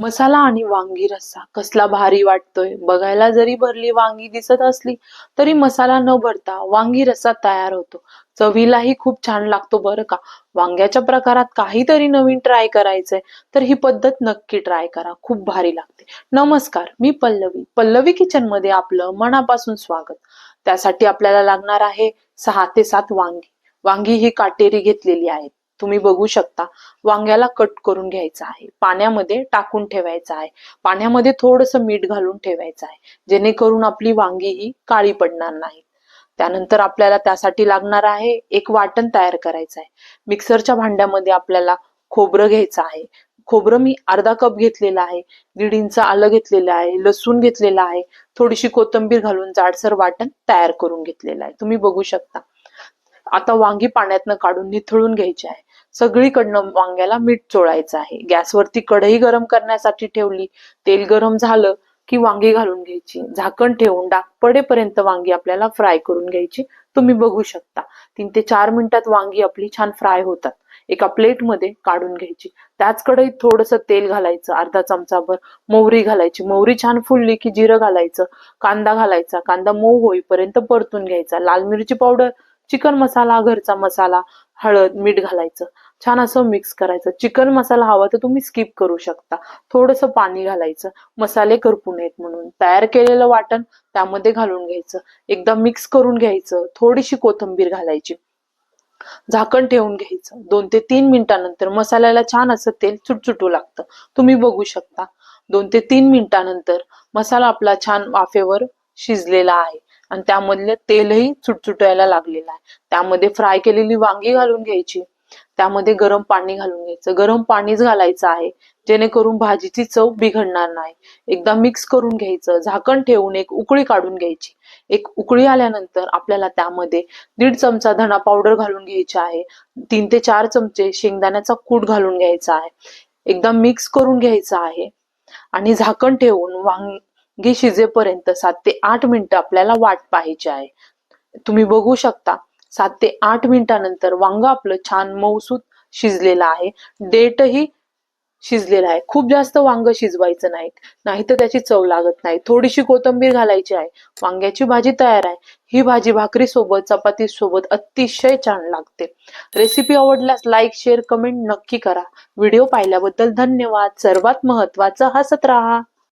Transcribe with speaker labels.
Speaker 1: मसाला आणि वांगी रस्सा कसला भारी वाटतोय. बघायला जरी भरली वांगी दिसत असली तरी मसाला न भरता वांगी रस्सा तयार होतो. चवीलाही खूप छान लागतो बरं का. वांग्याच्या प्रकारात काहीतरी नवीन ट्राय करायचंय तर ही पद्धत नक्की ट्राय करा. खूप भारी लागते. नमस्कार, मी पल्लवी. पल्लवी किचन मध्ये आपलं मनापासून स्वागत. त्यासाठी आपल्याला लागणार आहे 6 ते 7 वांगी. वांगी ही काटेरी घेतलेली आहेत. तुम्ही बघू शकता. वांग्याला कट करून घ्यायचं आहे. पाण्यामध्ये टाकून ठेवायचं आहे. पाण्यामध्ये थोडस मीठ घालून ठेवायचं आहे, जेणेकरून आपली वांगी ही काळी पडणार नाही. त्यानंतर आपल्याला त्यासाठी लागणार आहे एक वाटण तयार करायचं आहे. मिक्सरच्या भांड्यामध्ये आपल्याला खोबरं घ्यायचं आहे. खोबरं मी अर्धा कप घेतलेलं आहे. 1.5 इंच आलं घेतलेलं आहे. लसूण घेतलेला आहे. थोडीशी कोथिंबीर घालून जाडसर वाटण तयार करून घेतलेलं आहे. तुम्ही बघू शकता. आता वांगी पाण्यातनं काढून निथळून घ्यायची आहे. सगळीकडनं वांग्याला मीठ चोळायचं आहे. गॅसवरती कढई गरम करण्यासाठी ठेवली. तेल गरम झालं की वांगी घालून घ्यायची. झाकण ठेवून डाग पडेपर्यंत वांगी आपल्याला फ्राय करून घ्यायची. तुम्ही बघू शकता 3 ते 4 मिनिटात वांगी आपली छान फ्राय होतात. एका प्लेटमध्ये काढून घ्यायची. त्याच कढईत थोडस तेल घालायचं, अर्धा चमचाभर मोहरी घालायची. मोहरी छान फुलली की जिरं घालायचं. कांदा घालायचा. कांदा मऊ होईपर्यंत परतून घ्यायचा. लाल मिरची पावडर, चिकन मसाला, घरचा मसाला, हळद, मीठ घालायचं. छान असं मिक्स करायचं. चिकन मसाला हवा तर तुम्ही स्किप करू शकता. थोडंसं पाणी घालायचं, मसाले करपू नयेत म्हणून. तयार केलेलं वाटण त्यामध्ये घालून घ्यायचं. एकदा मिक्स करून घ्यायचं. थोडीशी कोथिंबीर घालायची. झाकण ठेवून घ्यायचं. 2 ते 3 मिनिटांनंतर मसाल्याला छान असं तेल सुटसुटू लागतं. तुम्ही बघू शकता. 2 ते 3 मिनिटांनंतर मसाला आपला छान वाफेवर शिजलेला आहे आणि त्यामधले तेलही सुटसुटायला लागलेलं आहे. त्यामध्ये फ्राय केलेली वांगी घालून घ्यायची. त्यामध्ये गरम पाणी घालून घ्यायचं. गरम पाणीच घालायचं आहे, जेणेकरून भाजीची चव बिघडणार नाही. एकदा मिक्स करून घ्यायचं. झाकण ठेवून एक उकळी काढून घ्यायची. एक उकळी आल्यानंतर आपल्याला त्यामध्ये 1.5 चमचा धना पावडर घालून घ्यायची आहे. 3 ते 4 चमचे शेंगदाण्याचा कूट घालून घ्यायचा आहे. एकदा मिक्स करून घ्यायचं आहे आणि झाकण ठेवून वांगी शिजेपर्यंत 7 ते 8 मिनिटं आपल्याला वाट पाहायची आहे. तुम्ही बघू शकता. 7 ते 8 मिनिटांनंतर वांग आपलं छान मऊसूत शिजलेलं आहे. देठही शिजलेला आहे. खूप जास्त वांग शिजवायचं नाही, नाहीतर त्याची चव लागत नाही. थोडीशी कोथिंबीर घालायची आहे. वांग्याची भाजी तयार आहे. ही भाजी भाकरी सोबत, चपाती सोबत अतिशय छान लागते. रेसिपी आवडल्यास लाईक, शेअर, कमेंट नक्की करा. व्हिडिओ पाहिल्याबद्दल धन्यवाद. सर्वात महत्त्वाचं हसत राहा.